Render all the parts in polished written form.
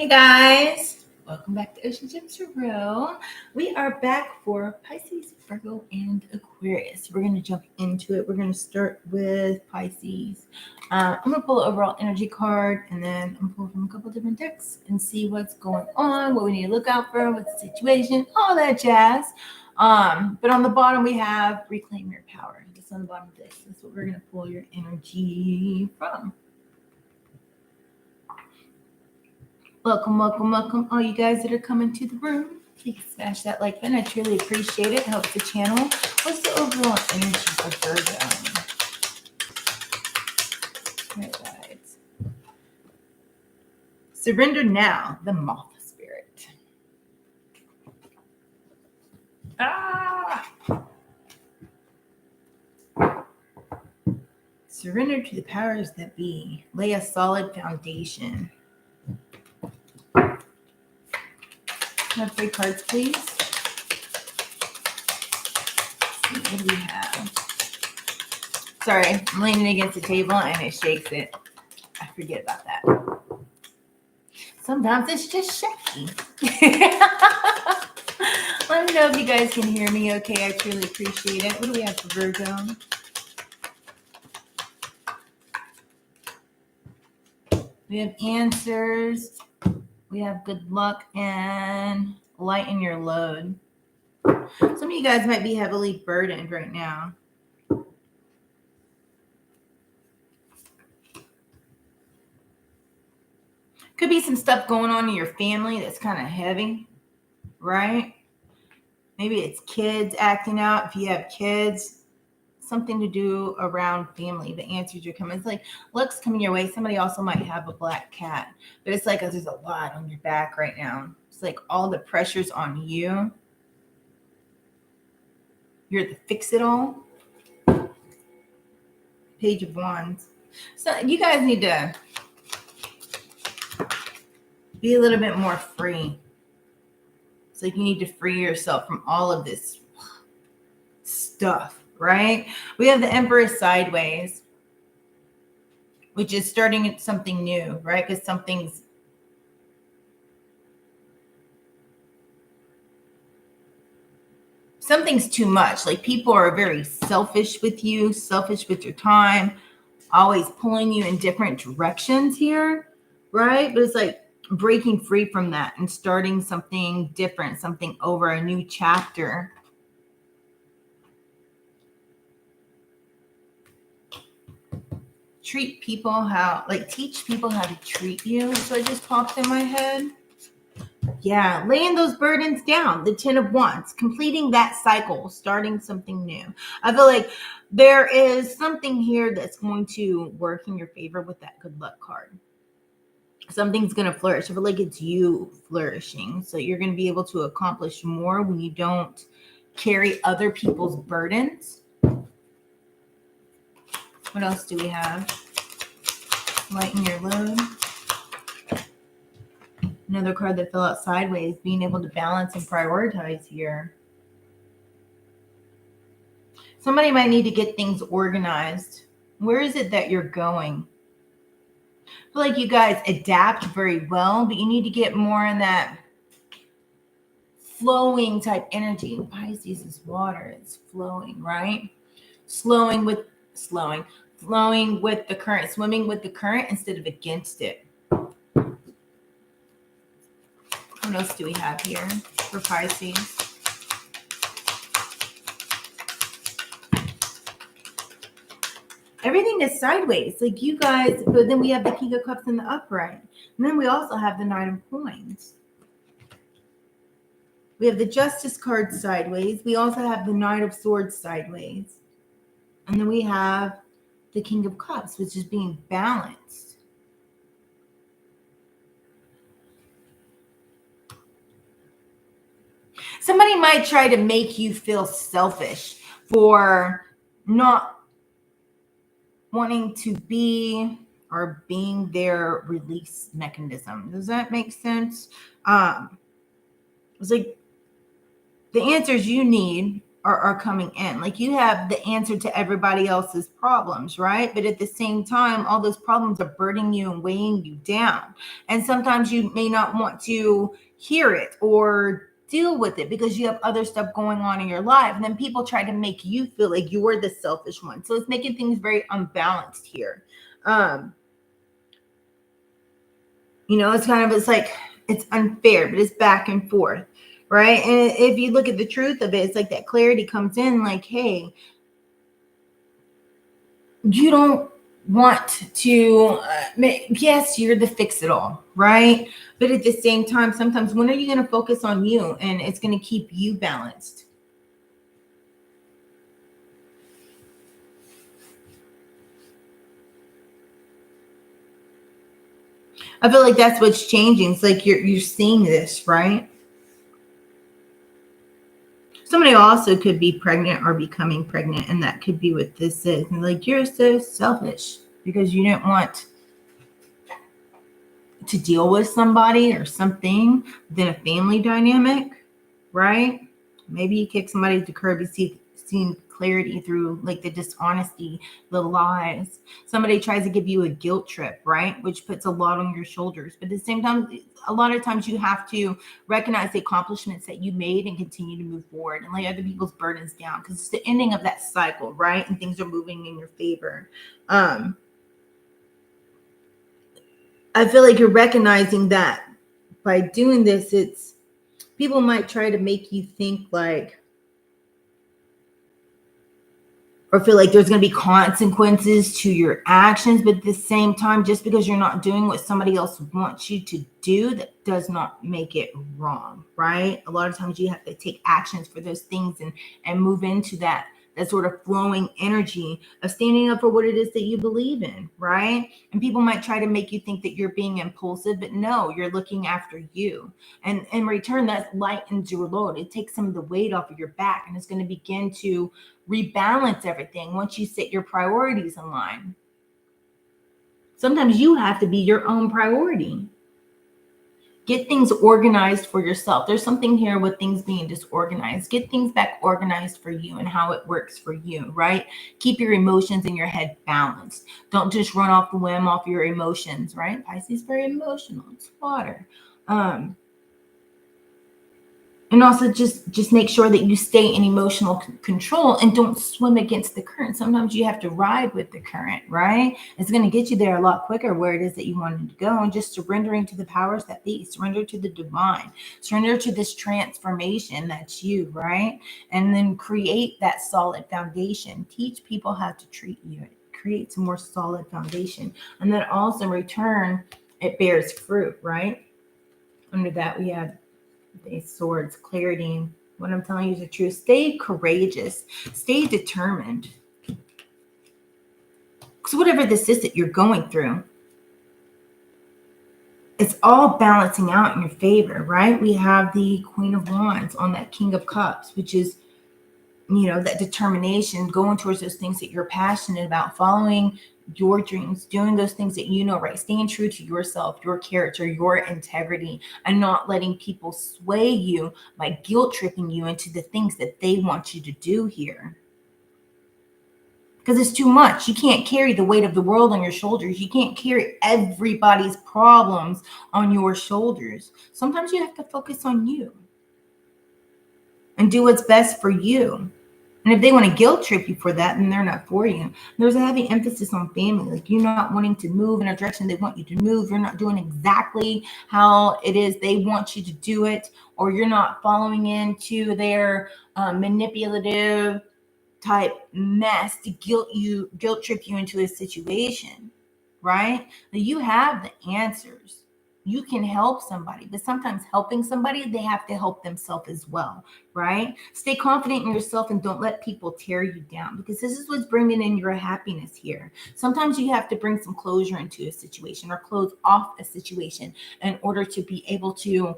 Hey guys, welcome back to OceanGemTarot. We are back for Pisces, Virgo, and Aquarius. We're going to jump into it. We're going to start with Pisces. I'm going to pull the overall energy card, and then I'm going to pull from a couple different decks and see what's going on, what we need to look out for, what's the situation, all that jazz. But on the bottom, we have Reclaim Your Power. Just on the bottom of this. That's what we're going to pull your energy from. Welcome, all you guys that are coming to the room. Please smash that like button. I truly appreciate it. It helps the channel. What's the overall energy for Virgo? All right. Surrender now, the moth spirit. Surrender to the powers that be. Lay a solid foundation. Have 3 cards, please. Let's see, what do we have? Sorry, I'm leaning against the table and it shakes it. I forget about that. Sometimes it's just shaky. Let me know if you guys can hear me okay. I truly appreciate it. What do we have for Virgo? We have answers. We have good luck and lighten your load. Some of you guys might be heavily burdened right now. Could be some stuff going on in your family that's kind of heavy, right? Maybe it's kids acting out. If you have kids, something to do around family. The answers are coming. It's like luck's coming your way. Somebody also might have a black cat, but it's like there's a lot on your back right now. It's like all the pressure's on you. You're the fix-it-all. Page of Wands. So you guys need to be a little bit more free. It's like you need to free yourself from all of this stuff. Right? We have the Emperor sideways, which is starting something new, right? Because something's too much. Like people are very selfish with you, selfish with your time, always pulling you in different directions here, right? But it's like breaking free from that and starting something different, something over, a new chapter. Teach people how to treat you. So it just popped in my head. Yeah, laying those burdens down. The 10 of Wands, completing that cycle, starting something new. I feel like there is something here that's going to work in your favor with that good luck card. Something's going to flourish. I feel like it's you flourishing. So you're going to be able to accomplish more when you don't carry other people's burdens. What else do we have? Lighten your load. Another card that fell out sideways, being able to balance and prioritize here. Somebody might need to get things organized. Where is it that you're going? I feel like you guys adapt very well, but you need to get more in that flowing type energy. Pisces is water. It's flowing, right? Flowing with the current, swimming with the current instead of against it. What else do we have here for Pisces? Everything is sideways, like you guys, but then we have the King of Cups in the upright. And then we also have the Knight of Coins. We have the Justice card sideways. We also have the Knight of Swords sideways. And then we have the King of Cups, which is being balanced. Somebody might try to make you feel selfish for not wanting to be or being their release mechanism. Does that make sense? It's like the answers you need are coming in. Like you have the answer to everybody else's problems, right? But at the same time, all those problems are burdening you and weighing you down. And sometimes you may not want to hear it or deal with it because you have other stuff going on in your life. And then people try to make you feel like you're the selfish one. So it's making things very unbalanced here. It's like, it's unfair, but it's back and forth, right? And if you look at the truth of it, it's like that clarity comes in like, hey, you don't want to, yes, you're the fix-it-all, right? But at the same time, sometimes when are you going to focus on you and it's going to keep you balanced? I feel like that's what's changing. It's like you're seeing this, right? Somebody also could be pregnant or becoming pregnant, and that could be what this is. And like, you're so selfish because you didn't want to deal with somebody or something within a family dynamic, right? Maybe you kick somebody to the curb. You seen clarity through like the dishonesty, the lies. Somebody tries to give you a guilt trip, right? Which puts a lot on your shoulders. But at the same time, a lot of times you have to recognize the accomplishments that you made and continue to move forward and lay other people's burdens down because it's the ending of that cycle, right? And things are moving in your favor. I feel like you're recognizing that by doing this, it's people might try to make you think like, or feel like there's going to be consequences to your actions. But at the same time, just because you're not doing what somebody else wants you to do, that does not make it wrong, right? A lot of times you have to take actions for those things and move into that sort of flowing energy of standing up for what it is that you believe in, right? And people might try to make you think that you're being impulsive, but no, you're looking after you. And in return, that lightens your load. It takes some of the weight off of your back, and it's going to begin to rebalance everything once you set your priorities in line. Sometimes you have to be your own priority. Get things organized for yourself. There's something here with things being disorganized. Get things back organized for you and how it works for you, right? Keep your emotions in your head balanced. Don't just run off the whim off your emotions, right? Pisces is very emotional. It's water. And also just make sure that you stay in emotional control and don't swim against the current. Sometimes you have to ride with the current, right? It's going to get you there a lot quicker where it is that you wanted to go. And just surrendering to the powers that be, surrender to the divine, surrender to this transformation that's you, right? And then create that solid foundation. Teach people how to treat you. Create some more solid foundation. And then also in return, it bears fruit, right? Under that, we have these swords, clarity. What I'm telling you is the truth. Stay courageous. Stay determined. Because whatever this is that you're going through, it's all balancing out in your favor, right? We have the Queen of Wands on that King of Cups, which is, that determination, going towards those things that you're passionate about, following your dreams, doing those things that right, staying true to yourself, your character, your integrity, and not letting people sway you by guilt tripping you into the things that they want you to do here. Because it's too much. You can't carry the weight of the world on your shoulders. You can't carry everybody's problems on your shoulders. Sometimes you have to focus on you and do what's best for you. And if they want to guilt trip you for that, then they're not for you. There's a heavy emphasis on family. Like, you're not wanting to move in a direction they want you to move. You're not doing exactly how it is they want you to do it. Or you're not following into their manipulative type mess to guilt trip you into a situation, right? Now, you have the answers. You can help somebody, but sometimes helping somebody, they have to help themselves as well, right? Stay confident in yourself and don't let people tear you down, because this is what's bringing in your happiness here. Sometimes you have to bring some closure into a situation or close off a situation in order to be able to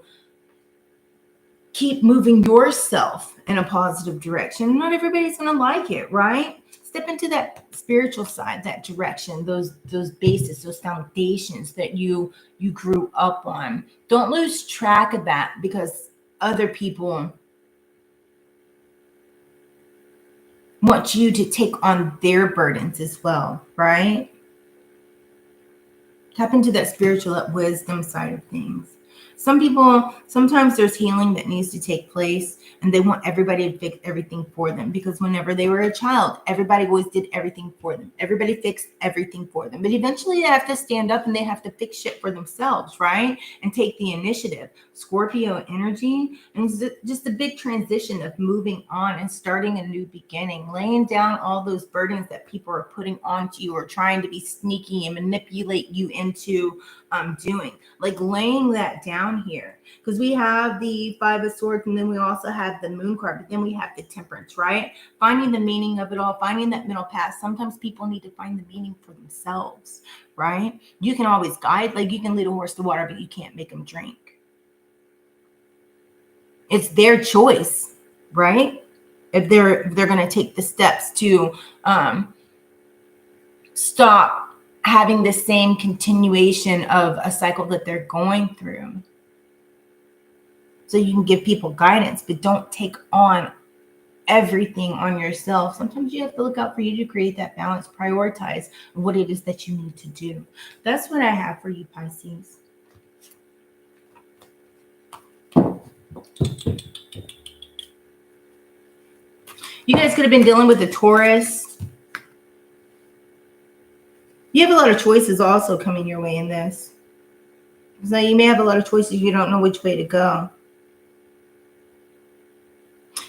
keep moving yourself in a positive direction. Not everybody's going to like it, right? Step into that spiritual side, that direction, those bases, those foundations that you grew up on. Don't lose track of that because other people want you to take on their burdens as well, right? Tap into that spiritual, that wisdom side of things. Some people, sometimes there's healing that needs to take place and they want everybody to fix everything for them, because whenever they were a child, everybody always did everything for them. Everybody fixed everything for them. But eventually they have to stand up and they have to fix shit for themselves, right? And take the initiative. Scorpio energy, and it's just a big transition of moving on and starting a new beginning, laying down all those burdens that people are putting onto you or trying to be sneaky and manipulate you into doing, like laying that down here, because we have the Five of Swords and then we also have the Moon card, but then we have the Temperance, right? Finding the meaning of it all, finding that middle path. Sometimes people need to find the meaning for themselves, right? You can always guide, like you can lead a horse to water, but you can't make them drink. It's their choice, right? If they're going to take the steps to stop having the same continuation of a cycle that they're going through. So you can give people guidance, but don't take on everything on yourself. Sometimes you have to look out for you to create that balance, prioritize what it is that you need to do. That's what I have for you, Pisces. You guys could have been dealing with a Taurus. You have a lot of choices also coming your way in this. So you may have a lot of choices. You don't know which way to go.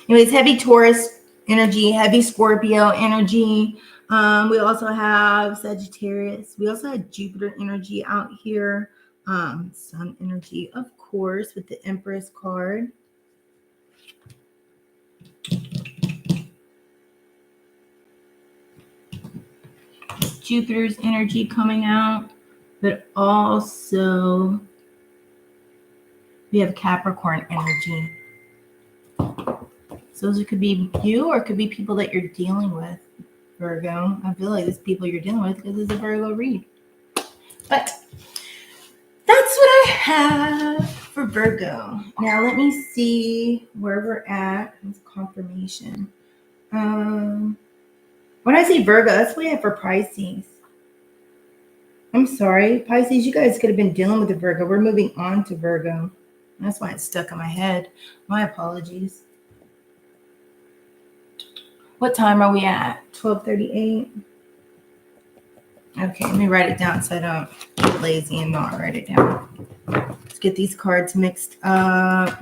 Anyways, heavy Taurus energy, heavy Scorpio energy. We also have Sagittarius. We also have Jupiter energy out here. Sun energy, of course, with the Empress card. Jupiter's energy coming out, but also we have Capricorn energy. So those could be you, or it could be people that you're dealing with, Virgo. I feel like it's people you're dealing with because it's a Virgo read. But that's what I have for Virgo. Now let me see where we're at. It's confirmation. When I say Virgo, that's what I have for Pisces. I'm sorry, Pisces, you guys could have been dealing with the Virgo. We're moving on to Virgo. That's why it's stuck in my head. My apologies. What time are we at? 12:38. Okay, let me write it down so I don't get lazy and not write it down. Let's get these cards mixed up.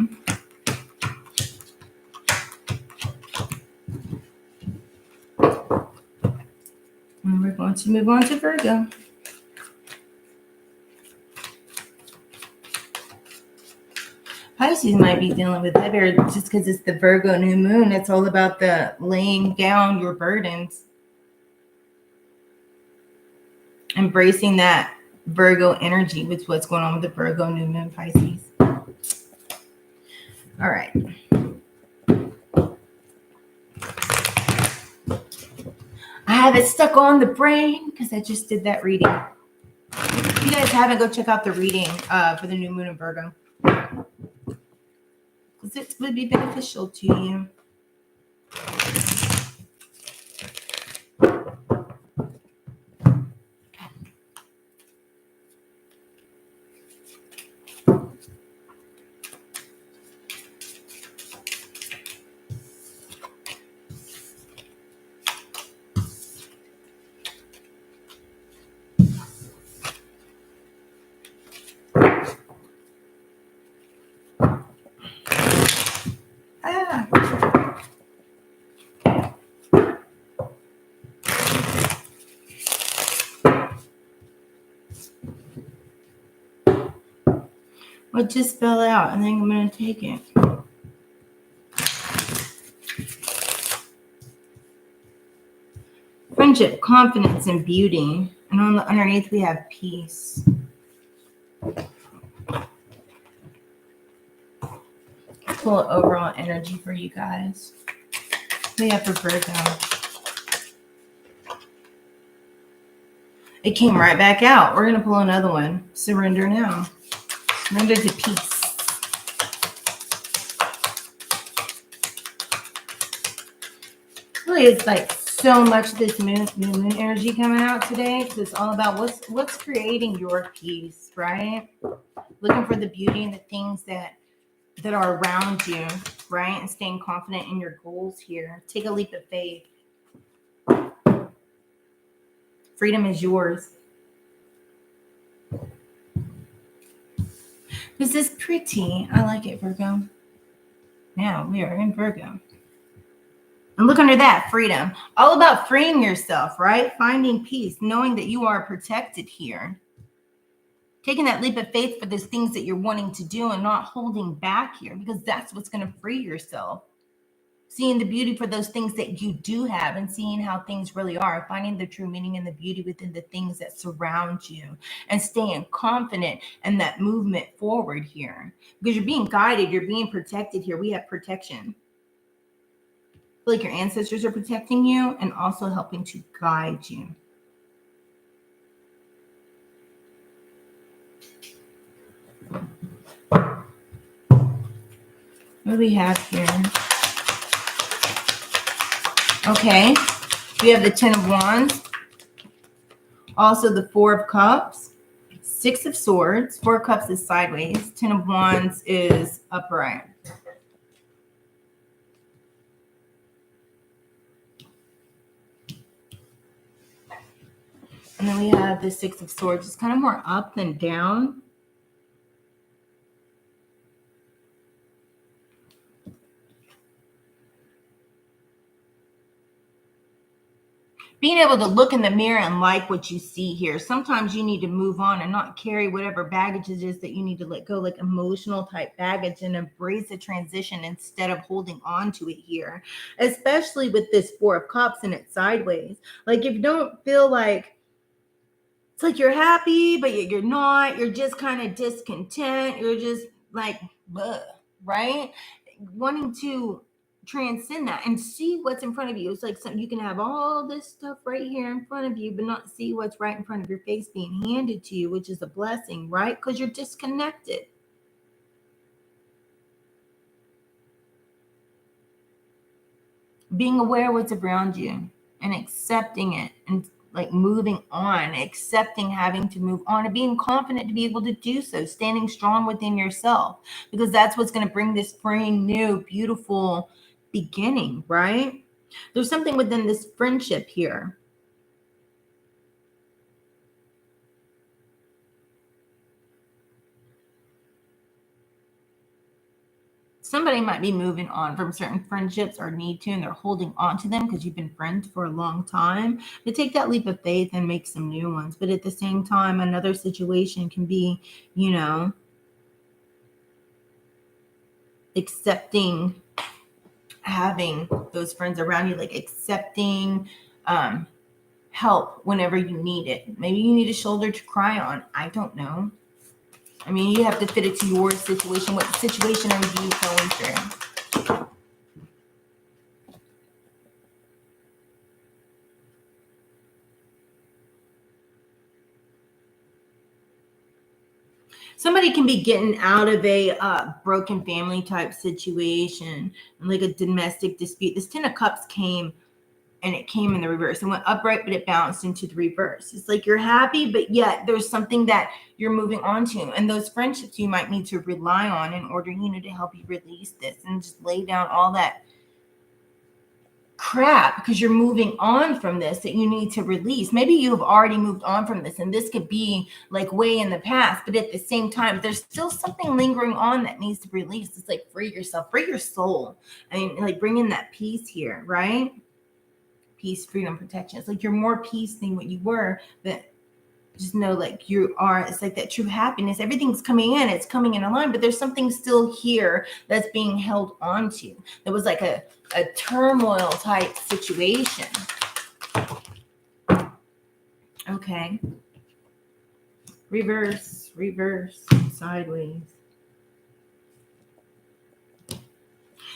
And we're going to move on to Virgo. Pisces might be dealing with heavier just because it's the Virgo new moon. It's all about the laying down your burdens. Embracing that Virgo energy with what's going on with the Virgo new moon, Pisces. All right. I have it stuck on the brain because I just did that reading. If you guys haven't, go check out the reading for the new moon in Virgo. Because it would be beneficial to you. What just fell out? I think I'm going to take it. Friendship, confidence, and beauty. And on the underneath, we have peace. Pull overall energy for you guys. We have for Virgo. It came right back out. We're going to pull another one. Surrender now. Surrender to peace. is like so much this new moon energy coming out today, because it's all about what's creating your peace, right? Looking for the beauty in the things that are around you, right? And staying confident in your goals here. Take a leap of faith. Freedom is yours. This is pretty. I like it, Virgo. Now we are in Virgo. And look under that, freedom. All about freeing yourself, right? Finding peace, knowing that you are protected here. Taking that leap of faith for those things that you're wanting to do and not holding back here, because that's what's going to free yourself. Seeing the beauty for those things that you do have and seeing how things really are. Finding the true meaning and the beauty within the things that surround you. And staying confident in that movement forward here. Because you're being guided, you're being protected here. We have protection. Like your ancestors are protecting you and also helping to guide you. What do we have here? Okay, we have the 10 of Wands. Also the 4 of Cups. 6 of Swords. 4 of Cups is sideways. 10 of Wands is upright. And then we have the 6 of Swords. It's kind of more up than down. Being able to look in the mirror and like what you see here. Sometimes you need to move on and not carry whatever baggage it is that you need to let go, like emotional type baggage, and embrace the transition instead of holding on to it here. Especially with this 4 of Cups and it's sideways. Like if you don't feel like, it's like you're happy, but you're not. You're just kind of discontent. You're just like, bleh, right? Wanting to transcend that and see what's in front of you. It's like you can have all this stuff right here in front of you, but not see what's right in front of your face being handed to you, which is a blessing, right? Because you're disconnected. Being aware of what's around you and accepting it and like moving on, accepting having to move on and being confident to be able to do so, standing strong within yourself, because that's what's going to bring this spring, new, beautiful beginning, right? There's something within this friendship here. Somebody might be moving on from certain friendships or need to, and they're holding on to them because you've been friends for a long time. To take that leap of faith and make some new ones. But at the same time, another situation can be, accepting having those friends around you, like accepting help whenever you need it. Maybe you need a shoulder to cry on. I don't know. I mean, you have to fit it to your situation. What situation are you going through? Somebody can be getting out of a broken family type situation, like a domestic dispute. This 10 of Cups came, and it came in the reverse. It went upright, but it bounced into the reverse. It's like you're happy, but yet there's something that you're moving on to. And those friendships you might need to rely on in order, to help you release this and just lay down all that crap, because you're moving on from this that you need to release. Maybe you've already moved on from this, and this could be like way in the past, but at the same time, there's still something lingering on that needs to be released. It's like free yourself, free your soul. I mean, like bring in that peace here, right? Peace, freedom, protection. It's like you're more peace than what you were, but just know like you are. It's like that true happiness. Everything's coming in, it's coming in line, but there's something still here that's being held on to. That was like a turmoil type situation. Okay. Reverse, sideways.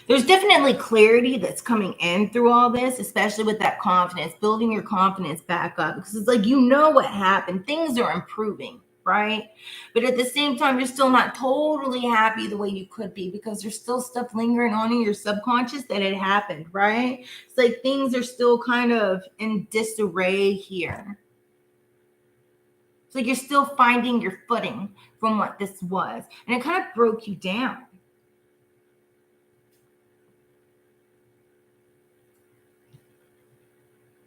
There's definitely clarity that's coming in through all this, especially with that confidence, building your confidence back up, because it's like, what happened. Things are improving, right? But at the same time, you're still not totally happy the way you could be, because there's still stuff lingering on in your subconscious that had happened, right? It's like things are still kind of in disarray here. It's like you're still finding your footing from what this was, and it kind of broke you down.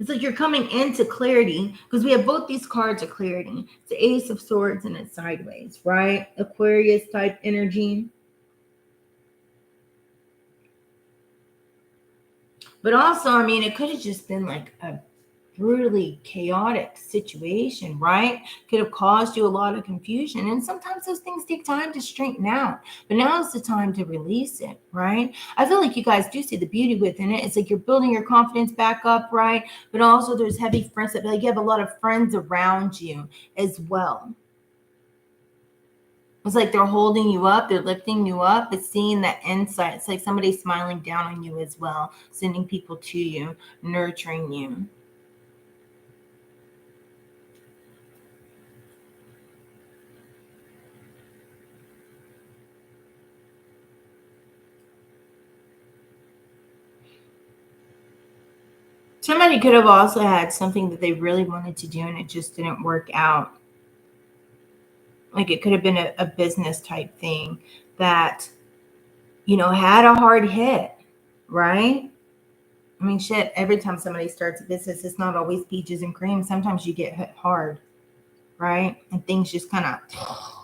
It's like you're coming into clarity, because we have both these cards of clarity. It's the Ace of Swords and it's sideways, right? Aquarius type energy. But also, I mean, it could have just been like a brutally chaotic situation, right? Could have caused you a lot of confusion. And sometimes those things take time to straighten out. But now is the time to release it, right? I feel like you guys do see the beauty within it. It's like you're building your confidence back up, right? But also there's heavy friends that, like, you have a lot of friends around you as well. It's like they're holding you up, they're lifting you up, but seeing that insight. It's like somebody smiling down on you as well, sending people to you, nurturing you. Somebody could have also had something that they really wanted to do and it just didn't work out. Like it could have been a business type thing that, you know, had a hard hit, right? I mean, shit, every time somebody starts a business, it's not always peaches and cream. Sometimes you get hit hard, right? And things just kind of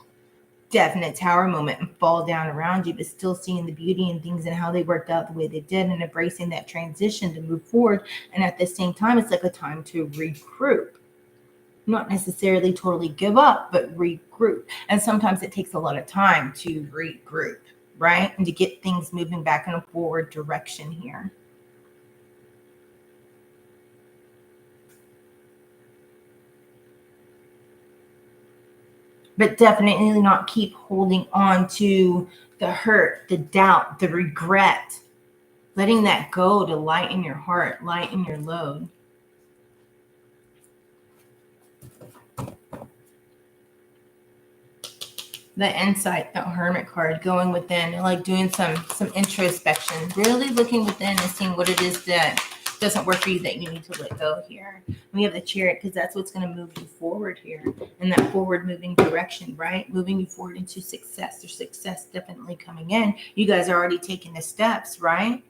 definite tower moment and fall down around you, but still seeing the beauty in things and how they worked out the way they did and embracing that transition to move forward. And at the same time, it's like a time to regroup. Not necessarily totally give up, but regroup. And sometimes it takes a lot of time to regroup, right? And to get things moving back in a forward direction here. But definitely not keep holding on to the hurt, the doubt, the regret. Letting that go to lighten your heart, lighten your load. The insight, that Hermit card, going within, like doing some introspection, really looking within and seeing what it is that doesn't work for you that you need to let go here. We have the Chariot because that's what's going to move you forward here in that forward moving direction, right? Moving you forward into success. There's success definitely coming in. You guys are already taking the steps, right?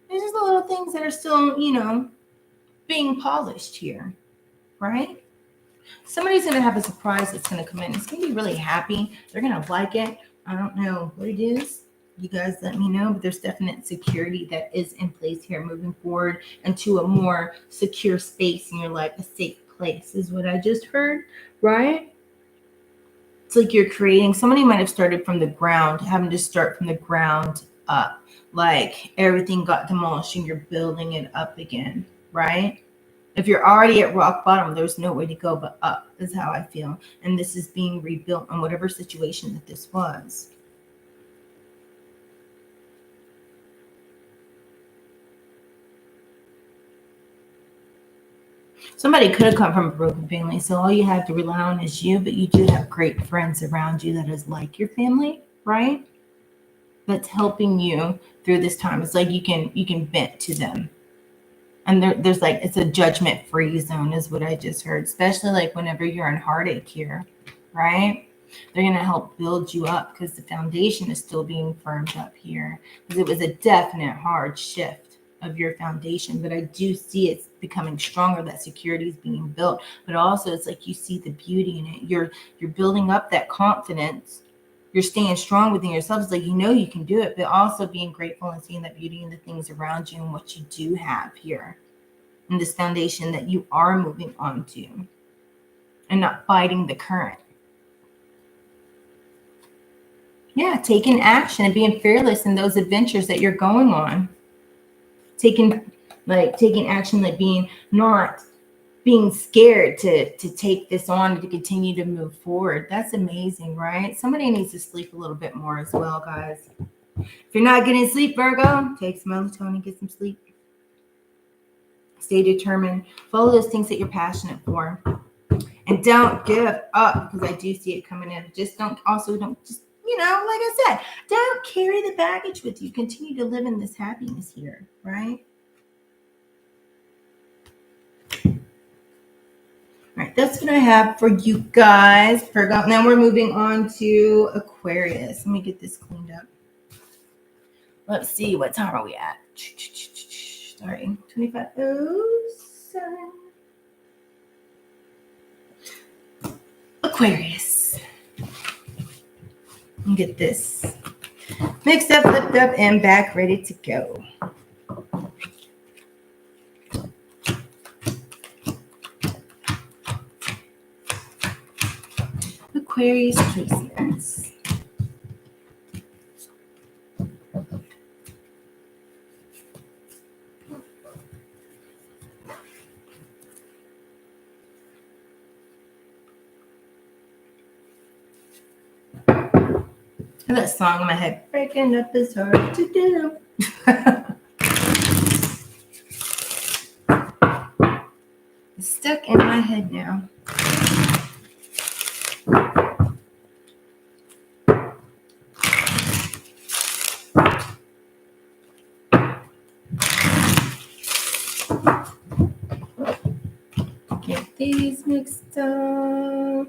There's just the little things that are still, you know, being polished here, right? Somebody's going to have a surprise that's going to come in. It's going to be really happy. They're going to like it. I don't know what it is. You guys let me know, but there's definite security that is in place here moving forward into a more secure space in your life, a safe place is what I just heard, right? It's like you're creating, somebody might have started from the ground, having to start from the ground up, like everything got demolished and you're building it up again, right? If you're already at rock bottom, there's no way to go but up, is how I feel. And this is being rebuilt on whatever situation that this was. Somebody could have come from a broken family, so all you have to rely on is you, but you do have great friends around you that is like your family, right? That's helping you through this time. It's like you can vent to them. And there's like, it's a judgment-free zone is what I just heard, especially like whenever you're in heartache here, right? They're going to help build you up because the foundation is still being firmed up here, because it was a definite hard shift of your foundation, but I do see it's becoming stronger. That security is being built, but also it's like you see the beauty in it. You're building up that confidence. You're staying strong within yourself. It's like, you know, you can do it, but also being grateful and seeing that beauty in the things around you and what you do have here and this foundation that you are moving on to and not fighting the current. Yeah, taking action and being fearless in those adventures that you're going on. Taking action, like not being scared to take this on and to continue to move forward. That's amazing, right? Somebody needs to sleep a little bit more as well, guys. If you're not getting sleep, Virgo, take some melatonin, get some sleep. Stay determined. Follow those things that you're passionate for. And don't give up, because I do see it coming in. Don't, you know, like I said, don't carry the baggage with you. Continue to live in this happiness here, right? All right, that's what I have for you guys. Virgo. Now we're moving on to Aquarius. Let me get this cleaned up. Let's see, what time are we at? Sorry, 25:07. Aquarius. Let me get this mixed up, flipped up, and back ready to go. Aquarius placements. That song in my head, breaking up is hard to do. It's stuck in my head now. Get these mixed up.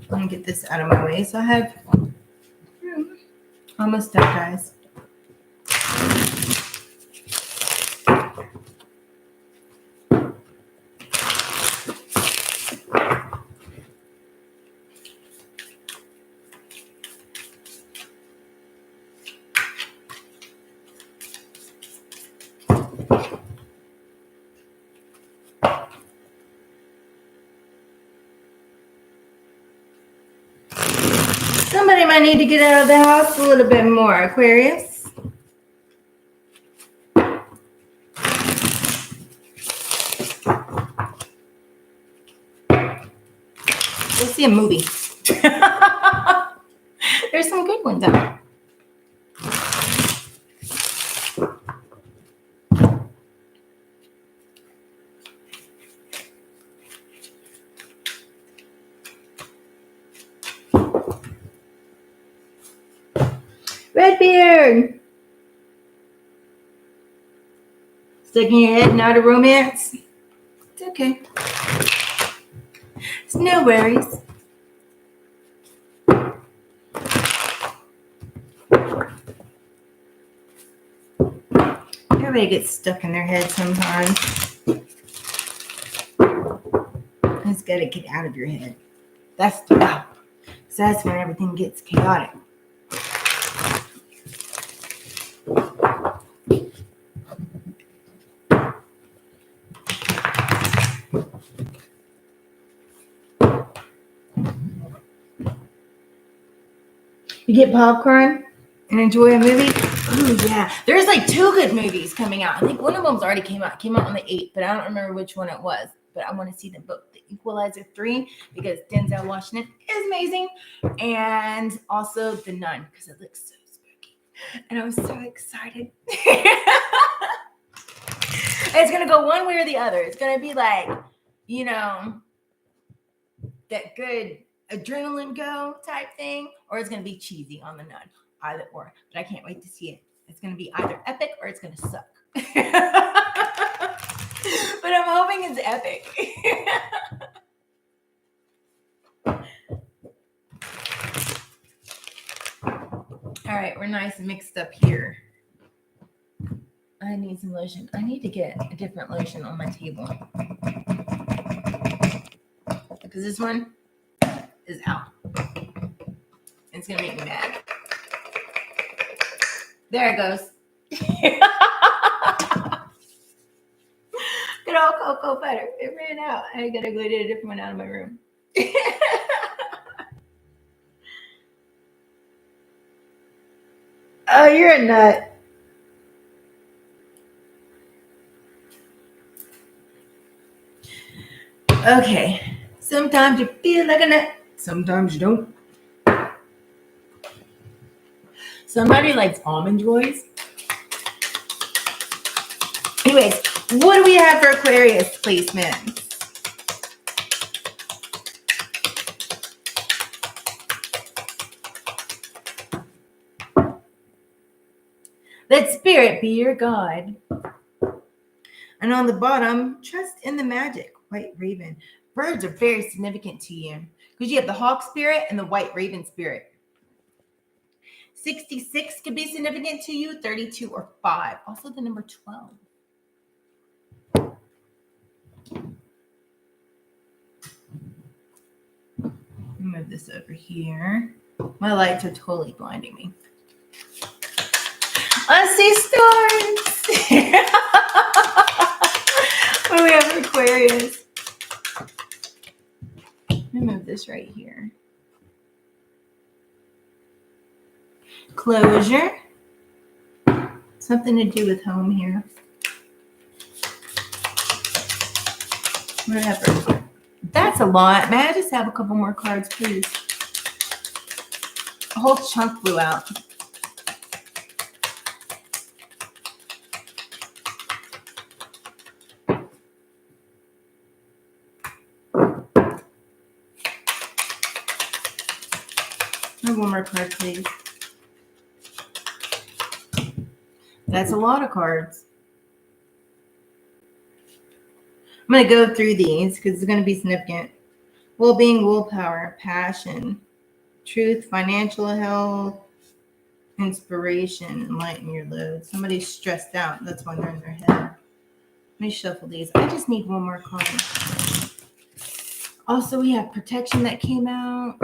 Let me get this out of my way. So I have almost done, guys. Somebody might need to get out of the house a little bit more, Aquarius. Go see a movie. There's some good ones out there. Redbeard. Sticking your head in out of romance. It's okay. It's no worries. Everybody gets stuck in their head sometimes. It's got to get out of your head. That's the problem. So that's when everything gets chaotic. You get popcorn and enjoy a movie? Oh, yeah. There's like 2 good movies coming out. I think one of them's already came out. Came out on the 8th, but I don't remember which one it was. But I want to see them both. The Equalizer 3, because Denzel Washington is amazing. And also The Nun, because it looks so spooky. And I'm so excited. It's going to go one way or the other. It's going to be like, you know, that good adrenaline go type thing, or it's going to be cheesy on The Nun. Either or. But I can't wait to see it. It's going to be either epic or it's going to suck. But I'm hoping it's epic. All right, we're nice and mixed up here. I need some lotion. I need to get a different lotion on my table, because this one is out. It's going to make me mad. There it goes. Good old cocoa butter. It ran out. I gotta go get a different one out of my room. Oh, you're a nut. Okay. Sometimes you feel like a nut. Sometimes you don't. Somebody likes Almond Joys. Anyways, What do we have for Aquarius placements? Let spirit be your guide. And on the bottom, trust in the magic, white raven. Birds are very significant to you because you have the hawk spirit and the white raven spirit. 66 could be significant to you, 32 or 5. Also the number 12. Move this over here. My lights are totally blinding me. I see stars. What do we have for Aquarius? Let me move this right here. Closure. Something to do with home here. Whatever. That's a lot. May I just have a couple more cards, please? A whole chunk flew out. One more card, please. That's a lot of cards. I'm going to go through these because it's going to be significant. Well-being, willpower, passion, truth, financial health, inspiration, and lighten your load. Somebody's stressed out. That's why they're in their head. Let me shuffle these. I just need one more card. Also, we have protection that came out.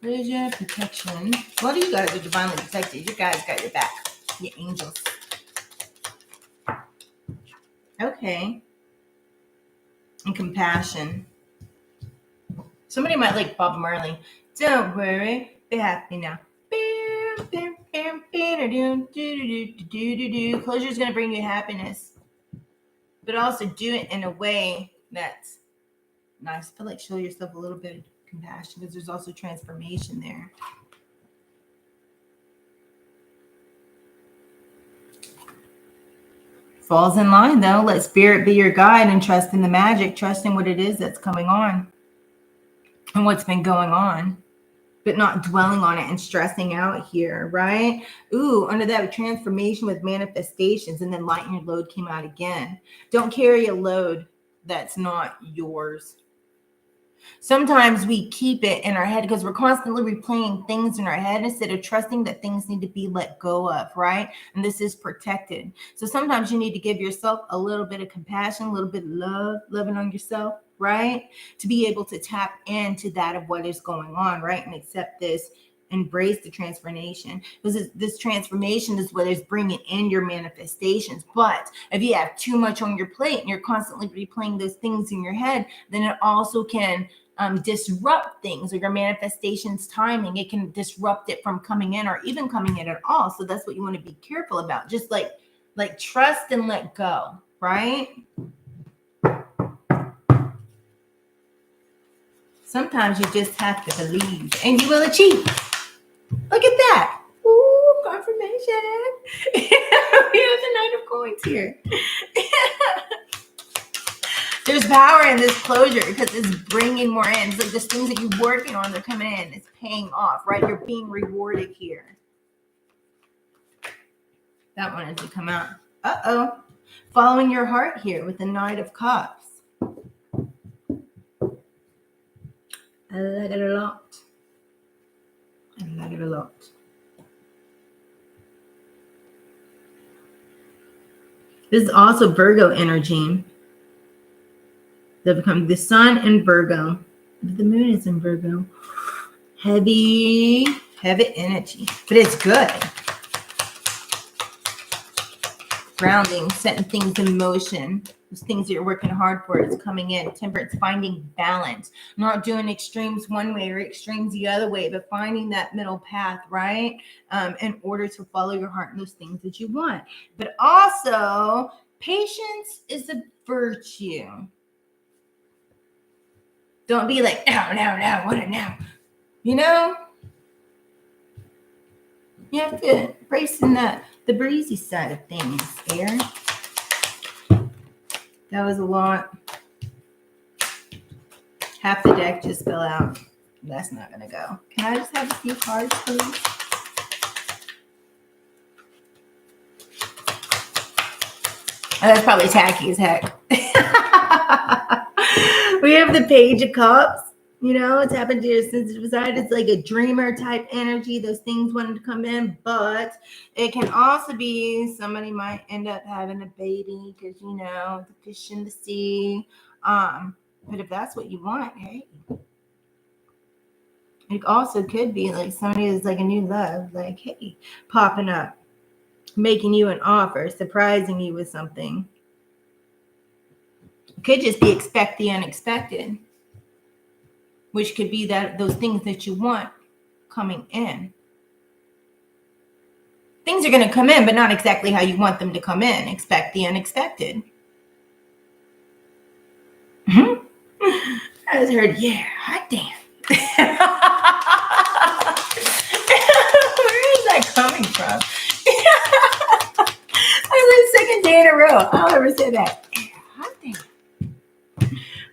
Closure, protection. A lot of you guys are divinely protected. You guys got your back. Your angels. Okay. And compassion. Somebody might like Bob Marley. Don't worry. Be happy now. Closure is going to bring you happiness. But also do it in a way that's nice. I feel like show yourself a little bit of compassion because there's also transformation there. Falls in line though. Let spirit be your guide and trust in the magic. Trust in what it is that's coming on and what's been going on, but not dwelling on it and stressing out here, right? Ooh, under that transformation with manifestations, and then lighten your load came out again. Don't carry a load that's not yours. Sometimes we keep it in our head because we're constantly replaying things in our head instead of trusting that things need to be let go of, right? And this is protected. So sometimes you need to give yourself a little bit of compassion, a little bit of love, loving on yourself, right? To be able to tap into that of what is going on, right? And accept this, embrace the transformation, because this transformation is what is bringing in your manifestations. But if you have too much on your plate and you're constantly replaying those things in your head, then it also can disrupt things or your manifestations timing. It can disrupt it from coming in or even coming in at all. So that's what you want to be careful about. Just like trust and let go, right? Sometimes you just have to believe and you will achieve. Look at that. Ooh, confirmation. We have the Knight of Coins here. There's power in this closure because it's bringing more in. It's like the things that you're working on, they're coming in. It's paying off, right? You're being rewarded here. That wanted to come out. Uh-oh. Following your heart here with the Knight of Cups. I like it a lot. I like it a lot. This is also Virgo energy. They become the sun in Virgo. The moon is in Virgo. Heavy energy. But it's good. Grounding, setting things in motion. Those things that you're working hard for is coming in. Temperance, finding balance. Not doing extremes one way or extremes the other way, but finding that middle path, right? In order to follow your heart and those things that you want. But also, patience is a virtue. Don't be like, now, what now? You know? You have to embrace in the breezy side of things here. That was a lot. Half the deck just fell out. That's not going to go. Can I just have a few cards, please? Oh, that's probably tacky as heck. We have the Page of Cups. You know, it's happened to your sensitive side. It's like a dreamer type energy. Those things wanted to come in, but it can also be somebody might end up having a baby because, you know, the fish in the sea. But if that's what you want, hey. It also could be like somebody that's like a new love, like, hey, popping up, making you an offer, surprising you with something. It could just be expect the unexpected, which could be that those things that you want coming in. Things are going to come in, but not exactly how you want them to come in. Expect the unexpected. I just heard, yeah, hot damn. Where is that coming from? That's the second day in a row. I'll ever say that. Hot damn.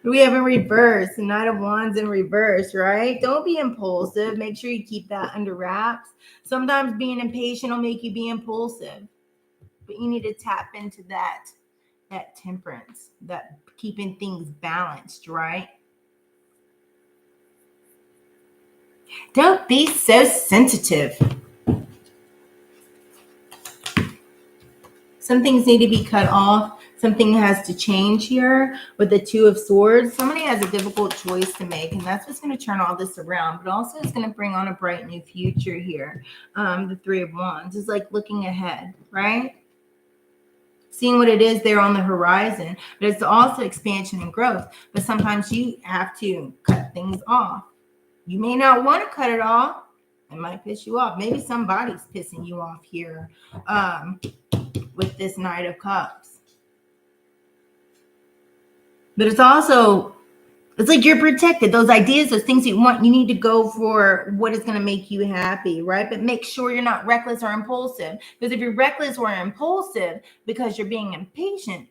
We have in reverse, the Knight of Wands in reverse, right? Don't be impulsive. Make sure you keep that under wraps. Sometimes being impatient will make you be impulsive, but you need to tap into that temperance, that keeping things balanced, right? Don't be so sensitive. Some things need to be cut off. Something has to change here with the Two of Swords. Somebody has a difficult choice to make, and that's what's going to turn all this around. But also it's going to bring on a bright new future here. The Three of Wands is like looking ahead, right? Seeing what it is there on the horizon. But it's also expansion and growth. But sometimes you have to cut things off. You may not want to cut it off. It might piss you off. Maybe somebody's pissing you off here with this Knight of Cups. But it's also, it's like you're protected. Those ideas, those things you want, you need to go for what is going to make you happy, right? But make sure you're not reckless or impulsive. Because if you're reckless or impulsive because you're being impatient,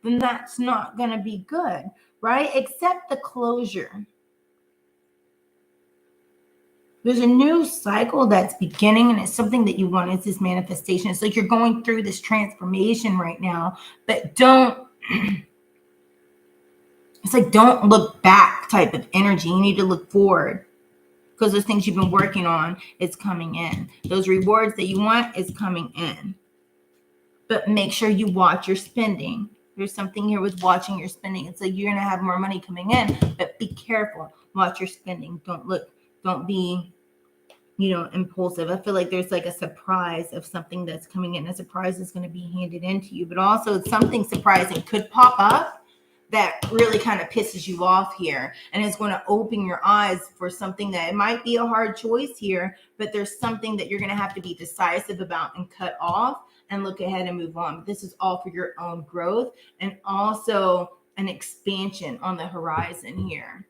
then that's not going to be good, right? Accept the closure. There's a new cycle that's beginning, and it's something that you want. It's this manifestation. It's like you're going through this transformation right now, but don't... It's like don't look back type of energy. You need to look forward because those things you've been working on is coming in. Those rewards that you want is coming in. But make sure you watch your spending. There's something here with watching your spending. It's like you're going to have more money coming in, but be careful. Watch your spending. Don't be, impulsive. I feel like there's like a surprise of something that's coming in. A surprise is going to be handed into you, but also something surprising could pop up that really kind of pisses you off here, and it's going to open your eyes for something that it might be a hard choice here, but there's something that you're going to have to be decisive about and cut off and look ahead and move on. But this is all for your own growth and also an expansion on the horizon here.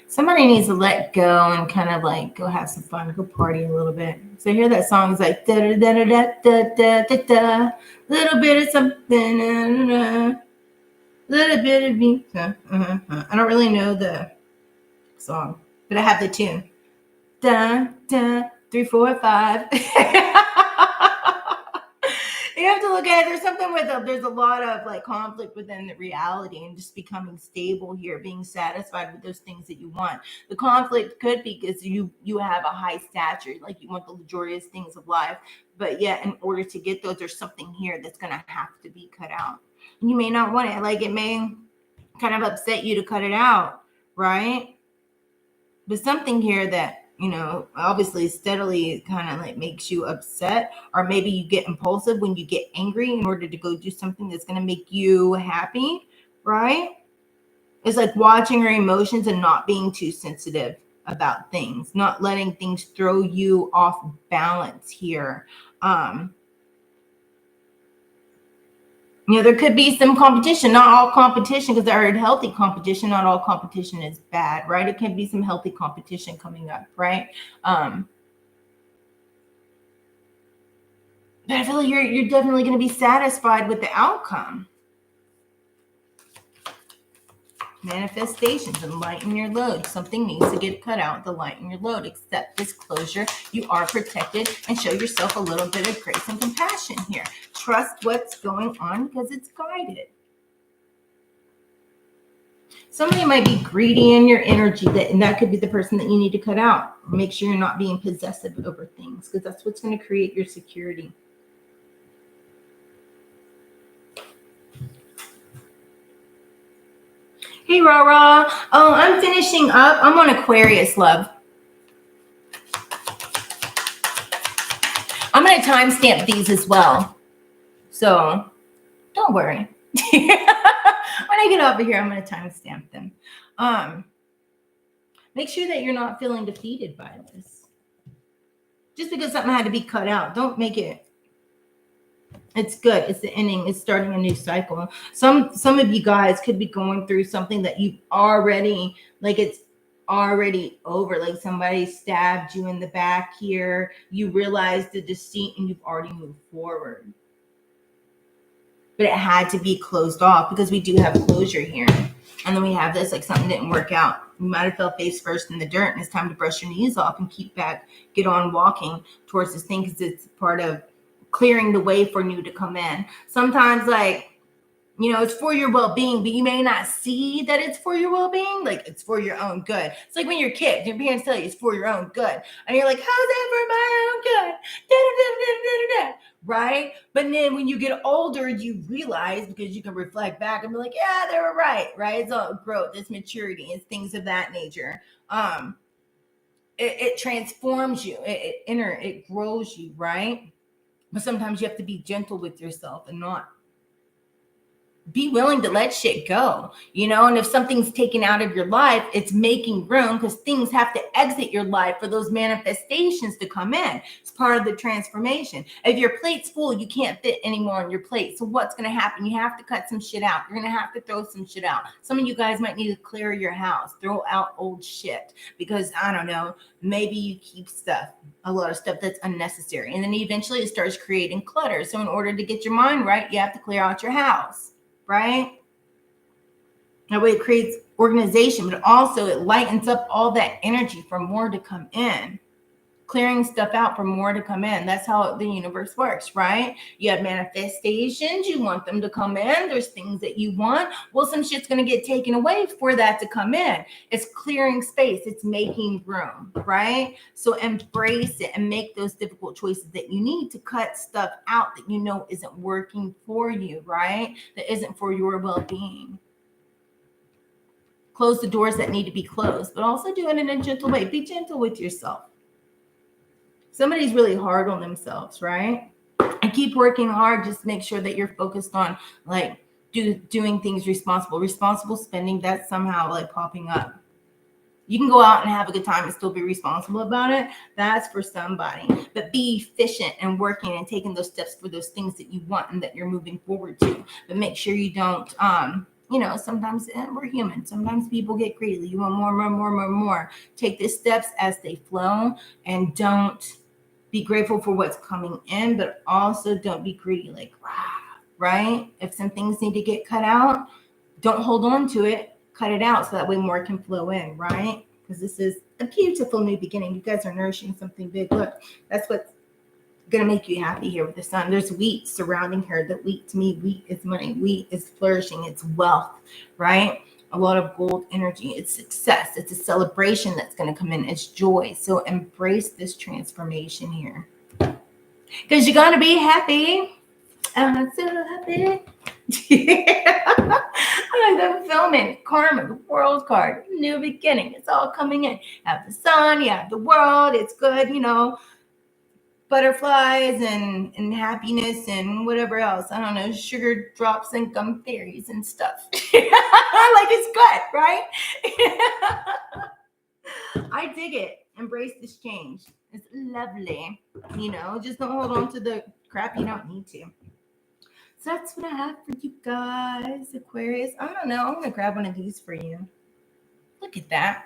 Somebody needs to let go and kind of like go have some fun, go party a little bit. So hear that song is like da da da da da da da da, little bit of something, little bit of me. I don't really know the song, but I have the tune. Da da 3 4 5. You have to look at it. There's something there's a lot of like conflict within the reality and just becoming stable here, being satisfied with those things that you want. The conflict could be because you have a high stature, like you want the luxurious things of life, but yet in order to get those, there's something here that's going to have to be cut out. And you may not want it. Like it may kind of upset you to cut it out, right? But something here that, obviously steadily kind of like makes you upset, or maybe you get impulsive when you get angry in order to go do something that's going to make you happy, right? It's like watching your emotions and not being too sensitive about things, not letting things throw you off balance here. You know, there could be some competition, not all competition, because I heard healthy competition, not all competition is bad, right? It can be some healthy competition coming up, right? But I feel like you're definitely going to be satisfied with the outcome. Manifestations, and lighten your load. Something needs to get cut out to lighten your load. Accept disclosure. You are protected, and show yourself a little bit of grace and compassion here. Trust what's going on because it's guided. Somebody might be greedy in your energy, and that could be the person that you need to cut out. Make sure you're not being possessive over things, because that's what's going to create your security. Hey, Rara. Oh, I'm finishing up. I'm on Aquarius, love. I'm going to timestamp these as well. So don't worry. When I get over here, I'm going to timestamp them. Make sure that you're not feeling defeated by this. Just because something had to be cut out, don't make it. It's good. It's the ending. It's starting a new cycle. Some of you guys could be going through something that you've already, like it's already over. Like somebody stabbed you in the back here. You realize the deceit and you've already moved forward. But it had to be closed off because we do have closure here. And then we have this, like something didn't work out. You might have fell face first in the dirt, and it's time to brush your knees off and get on walking towards this thing, because it's part of clearing the way for new to come in. Sometimes, like, you know, it's for your well-being, but you may not see that it's for your well-being. Like, it's for your own good. It's like when you're a kid, your parents tell you it's for your own good. And you're like, how's that for my own good? Da, da, da, da, da, da, da. Right? But then when you get older, you realize, because you can reflect back and be like, yeah, they were right? It's all growth, it's maturity, it's things of that nature. It transforms you. It grows you, right? But sometimes you have to be gentle with yourself and not be willing to let shit go, you know? And if something's taken out of your life, it's making room, because things have to exit your life for those manifestations to come in. It's part of the transformation. If your plate's full, you can't fit anymore on your plate. So what's going to happen? You have to cut some shit out. You're going to have to throw some shit out. Some of you guys might need to clear your house, throw out old shit, because I don't know, maybe you keep a lot of stuff that's unnecessary. And then eventually it starts creating clutter. So in order to get your mind right, you have to clear out your house. Right? That way it creates organization, but also it lightens up all that energy for more to come in. Clearing stuff out for more to come in. That's how the universe works, right? You have manifestations. You want them to come in. There's things that you want. Well, some shit's going to get taken away for that to come in. It's clearing space. It's making room, right? So embrace it and make those difficult choices that you need to cut stuff out that you know isn't working for you, right? That isn't for your well-being. Close the doors that need to be closed, but also do it in a gentle way. Be gentle with yourself. Somebody's really hard on themselves, right? And keep working hard. Just make sure that you're focused on like doing things responsible spending. That's somehow like popping up. You can go out and have a good time and still be responsible about it. That's for somebody. But be efficient and working and taking those steps for those things that you want and that you're moving forward to. But make sure you don't, you know, sometimes we're human. Sometimes people get greedy. You want more. Take the steps as they flow, and don't be grateful for what's coming in, but also don't be greedy, like, right? If some things need to get cut out, don't hold on to it. Cut it out so that way more can flow in, right? Because this is a beautiful new beginning. You guys are nourishing something big. Look, that's what's going to make you happy here with the sun. There's wheat surrounding her. The wheat, to me, wheat is money. Wheat is flourishing. It's wealth, right? A lot of gold energy. It's success. It's a celebration that's going to come in. It's joy. So embrace this transformation here, because you're going to be happy. I'm so happy. I like that filming. Karma, the world card, new beginning. It's all coming in. You have the sun, you have the world. It's good, you know. Butterflies and happiness and whatever else. I don't know, sugar drops and gum fairies and stuff. Like, it's good, right? I dig it. Embrace this change. It's lovely. You know, just don't hold on to the crap you don't need to. So that's what I have for you guys, Aquarius. I don't know. I'm going to grab one of these for you. Look at that.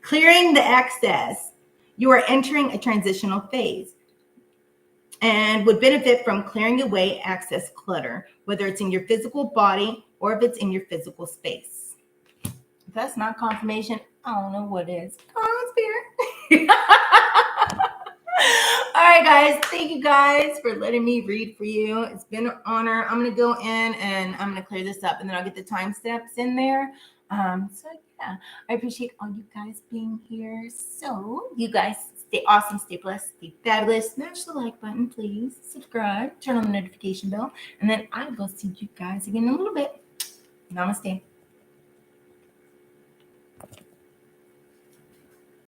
Clearing the excess. You are entering a transitional phase and would benefit from clearing away excess clutter, whether it's in your physical body or if it's in your physical space. If that's not confirmation, I don't know what is. Come on, Spirit. All right, guys. Thank you guys for letting me read for you. It's been an honor. I'm going to go in and I'm going to clear this up and then I'll get the time steps in there. So yeah, I appreciate all you guys being here. So you guys stay awesome, stay blessed, stay fabulous. Smash the like button, please. Subscribe, turn on the notification bell, and then I will see you guys again in a little bit. Namaste.